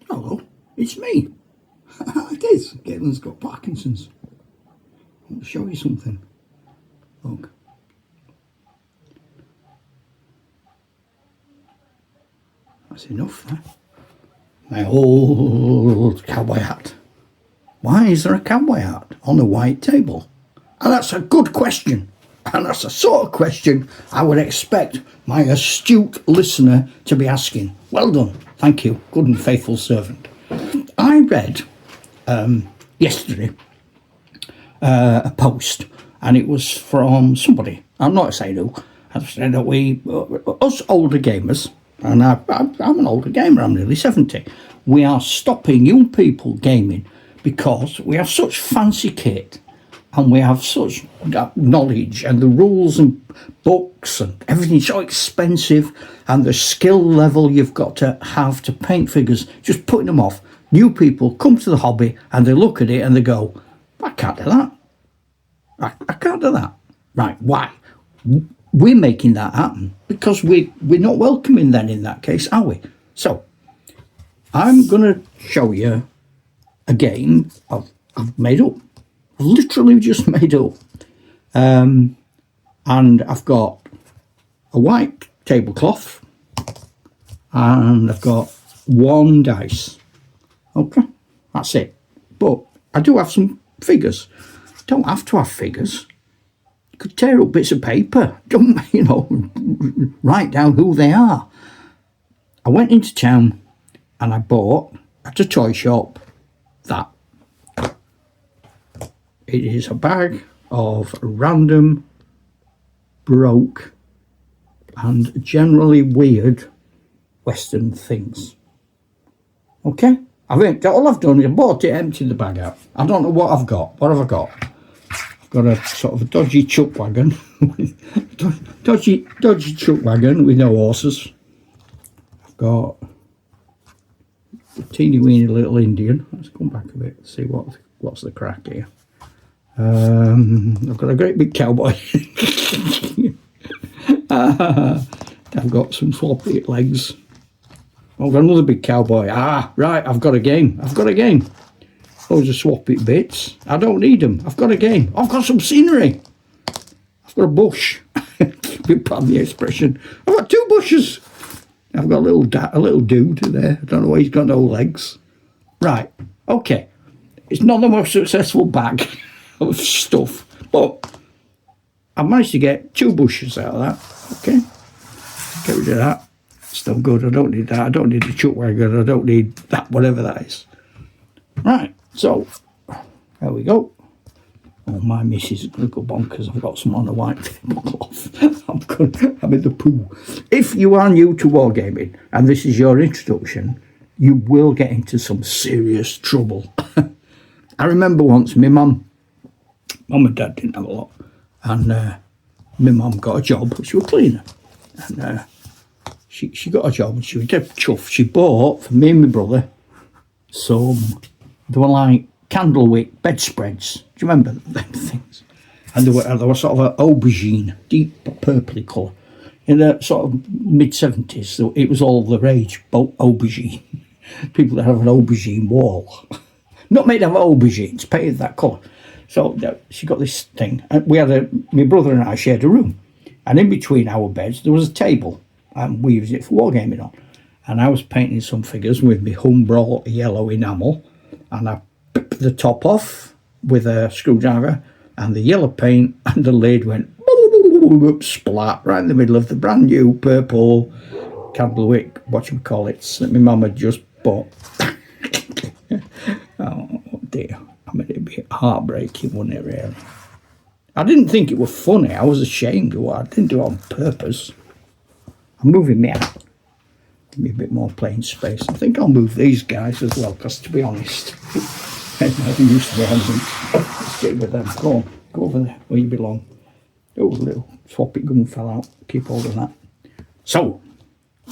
Hello, it's me. It is. Galen's got Parkinson's. I want to show you something. Look. That's enough there. My old cowboy hat. Why is there a cowboy hat on a white table? And that's a good question. And that's the sort of question I would expect my astute listener to be asking. Well done. Thank you. Good and faithful servant. I read yesterday a post, and it was from somebody. I'm not saying who. I said that us older gamers, and I'm an older gamer, I'm nearly 70, we are stopping young people gaming because we have such fancy kit and we have such knowledge, and the rules and books and everything's so expensive, and the skill level you've got to have to paint figures, just putting them off. New people come to the hobby and they look at it and they go, I can't do that. I can't do that. Right, why? We're making that happen because we're not welcoming then in that case, are we? So, I'm going to show you a game I've made up. Literally just made up. And I've got a white tablecloth and I've got one dice. Okay, that's it. But I do have some figures. Don't have to have figures. You could tear up bits of paper. Don't, write down who they are. I went into town and I bought at a toy shop that. It is a bag of random, broke, and generally weird Western things. Okay? All I've done is I bought it, emptied the bag out. I don't know what I've got. What have I got? I've got a sort of a dodgy chuck wagon. dodgy chuck wagon with no horses. I've got a teeny weeny little Indian. Let's come back a bit, see what's the crack here. I've got a great big cowboy. I've got some floppy legs. I've got another big cowboy. Right, I've got a game. Those are swappy bits. I don't need them. I've got a game. I've got some scenery. I've got a bush. Pardon the expression. I've got 2 bushes. I've got a little dude there. I don't know why he's got no legs. Right, okay. It's not the most successful bag of stuff, but I managed to get 2 bushes out of that. Okay, get rid of that. Still good. I don't need that. I don't need the chuck wagon. I don't need that, whatever that is. Right, so there we go. Oh, my missus is going to go bonkers. I've got some on a white tablecloth. I'm in the poo. If you are new to wargaming and this is your introduction, you will get into some serious trouble. I remember once my mum and dad didn't have a lot, and my mum got a job. She was a cleaner, and she got a job and she was dead chuffed. She bought for me and my brother they were like candlewick bedspreads. Do you remember them things? And they were sort of an aubergine, deep purpley colour. In the sort of mid-70s, so it was all the rage, aubergine. People that have an aubergine wall. Not made of aubergines, painted that colour. So she got this thing, and my brother and I shared a room, and in between our beds there was a table, and we used it for wargaming on. And I was painting some figures with my Humbrol yellow enamel, and I picked the top off with a screwdriver, and the yellow paint and the lid went splat right in the middle of the brand new purple candlewick, that my mum had just bought. Oh dear. I mean, it'd be heartbreaking, wouldn't it, really? I didn't think it was funny. I was ashamed of what I didn't do it on purpose. I'm moving me out. Give me a bit more playing space. I think I'll move these guys as well, because to be honest, I'm used to the husband. Let's get with them. Go on, go over there where you belong. Oh, little swappy gun fell out. Keep hold of that. So,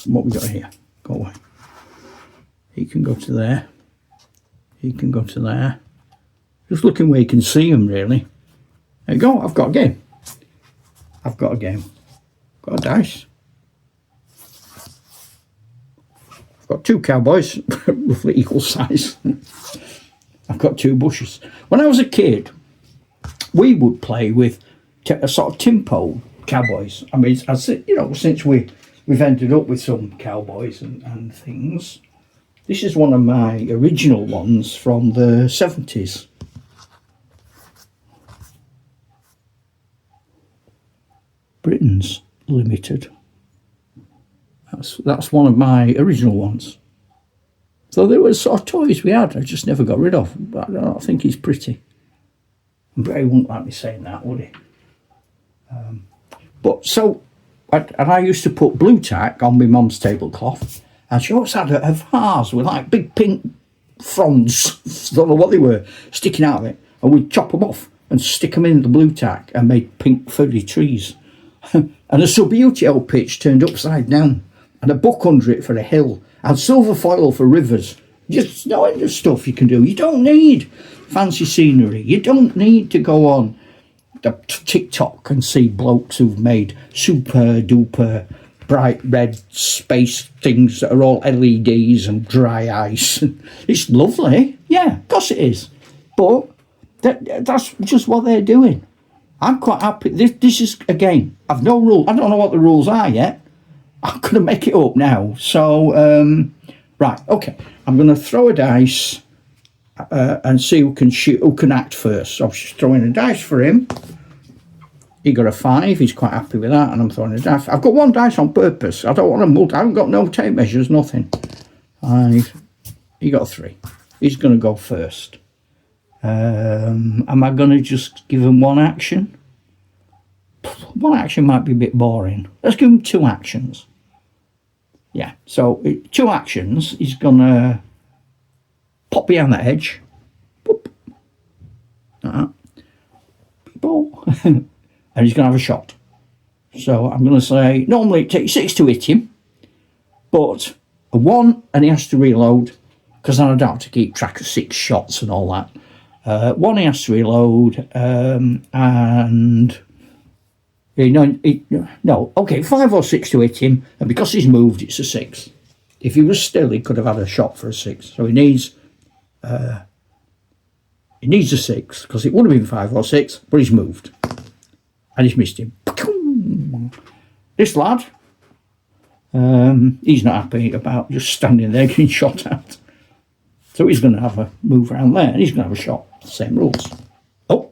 what we got here? Go away. He can go to there. He can go to there. Just looking where you can see them, really. There you go, I've got a game. Got a dice. got 2 cowboys, roughly equal size. I've got 2 bushes. When I was a kid, we would play with a sort of tempo cowboys. I mean, you know, since we've ended up with some cowboys and things. This is one of my original ones from the 70s. Britain's Limited. That's one of my original ones. So there were sort of toys we had I just never got rid of. But I don't think he's pretty. But he wouldn't like me saying that, would he? But so, and I used to put blue tack on my mum's tablecloth, and she always had a vase with like big pink fronds, don't know what they were, sticking out of it, and we'd chop them off and stick them in the blue tack and made pink furry trees. And a Subbuteo old pitch turned upside down, and a book under it for a hill, and silver foil for rivers. Just no end of stuff you can do. You don't need fancy scenery. You don't need to go on the TikTok and see blokes who've made super duper bright red space things that are all LEDs and dry ice. It's lovely. Yeah, of course it is. But that's just what they're doing. I'm quite happy. This is a game. I've no rule. I don't know what the rules are yet. I'm going to make it up now. So, right, okay. I'm going to throw a dice and see who can act first. So I'm just throwing a dice for him. He got a 5. He's quite happy with that. And I'm throwing a dice. I've got 1 dice on purpose. I don't want to multi. I haven't got no tape measures, nothing. He got a 3. He's going to go first. Am I going to just give him 1 action? 1 action might be a bit boring. Let's give him 2 actions. Yeah, so 2 actions. He's going to pop behind that edge. Boop. Ball. And he's going to have a shot. So I'm going to say, normally it takes 6 to hit him, but a 1 and he has to reload, because then I don't have to keep track of 6 shots and all that. 1 he has to reload, and okay, 5 or 6 to hit him, and because he's moved, it's a 6. If he was still, he could have had a shot for a 6. So he needs a 6, because it would have been 5 or 6, but he's moved. And he's missed him. This lad, he's not happy about just standing there getting shot at. So he's going to have a move around there, and he's going to have a shot. Same rules. Oh,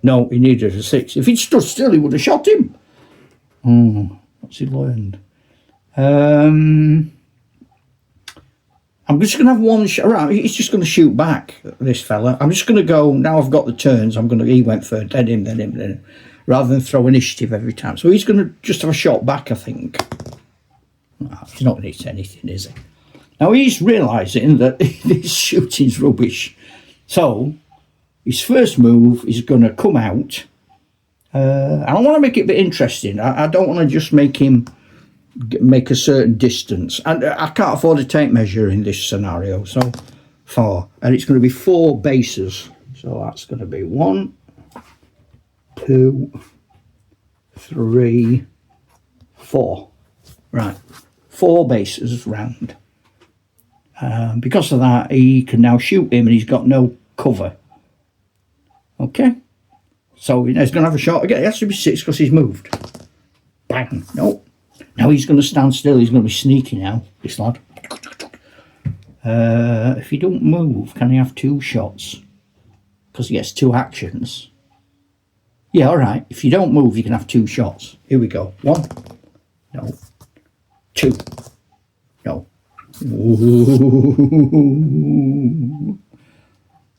no, he needed a 6. If he'd stood still, he would have shot him. What's he learned? I'm just going to have 1 shot. Right, he's just going to shoot back, this fella. I'm just going to go, now I've got the turns, he went first, then him, rather than throw initiative every time. So he's going to just have a shot back, I think. He's not going to hit anything, is he? Now he's realising that this shooting's rubbish. So his first move is going to come out. I want to make it a bit interesting. I don't want to just make him make a certain distance. And I can't afford a tape measure in this scenario. So 4. And it's going to be 4 bases. So that's going to be 1, 2, 3, 4. Right. 4 bases round. Because of that, he can now shoot him and he's got no cover. Okay? So he's going to have a shot again. It has to be 6 because he's moved. Bang. No. Now he's going to stand still. He's going to be sneaky now, this lad. If he don't move, can he have 2 shots? Because he gets 2 actions. Yeah, all right. If you don't move, you can have 2 shots. Here we go. 1. No. 2. No. Ooh.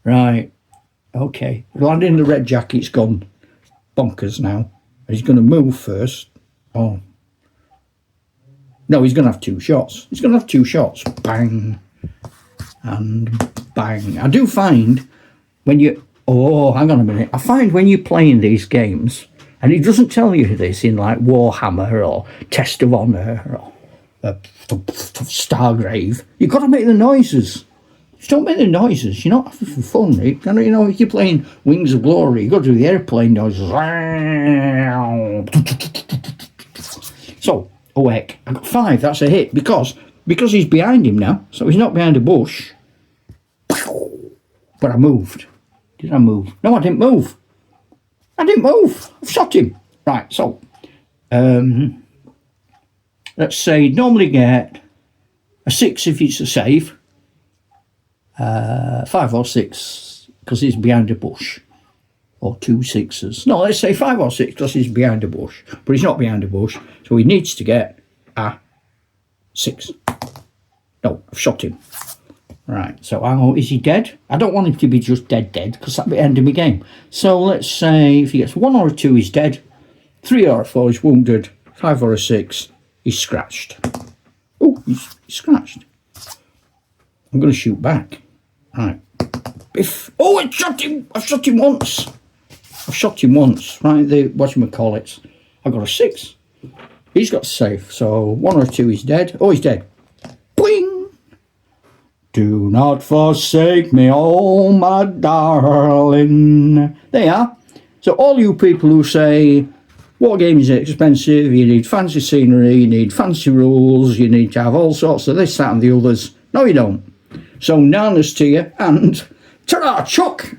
Right. Okay. Landing the red jacket's gone bonkers now. He's going to move first. Oh. No, he's going to have 2 shots. He's going to have 2 shots. Bang. And bang. I do find when you... Oh, hang on a minute. I find when you're playing these games, and it doesn't tell you this in like Warhammer or Test of Honor or Stargrave, you've got to make the noises. If you don't make the noises, you're not having fun. You know, if you're playing Wings of Glory, you've got to do the airplane noises. So, oh heck, I got 5, that's a hit, because because he's behind him now, so he's not behind a bush. But I moved. Did I move? No, I didn't move. I didn't move. I've shot him. Right, so let's say normally get a 6 if it's a save, 5 or 6 because he's behind a bush, or 2 6s. No, let's say 5 or 6 because he's behind a bush, but he's not behind a bush, so he needs to get a 6. No, I've shot him. Right, so how is he dead? I don't want him to be just dead because that'd be the end of my game. So let's say if he gets 1 or a 2, he's dead. 3 or a 4, he's wounded. 5 or a 6, he's scratched. Oh, he's scratched. I'm going to shoot back. Right. Biff. Oh, I shot him. I've shot him once. I've shot him once. Right, whatchamacallits. I got a 6. He's got safe. So 1 or 2, he's dead. Oh, he's dead. Boing. Do not forsake me, oh my darling. There you are. So all you people who say wargaming is expensive, you need fancy scenery, you need fancy rules, you need to have all sorts of this, that and the others. No, you don't. So nanas to you and ta-ra, Chuck!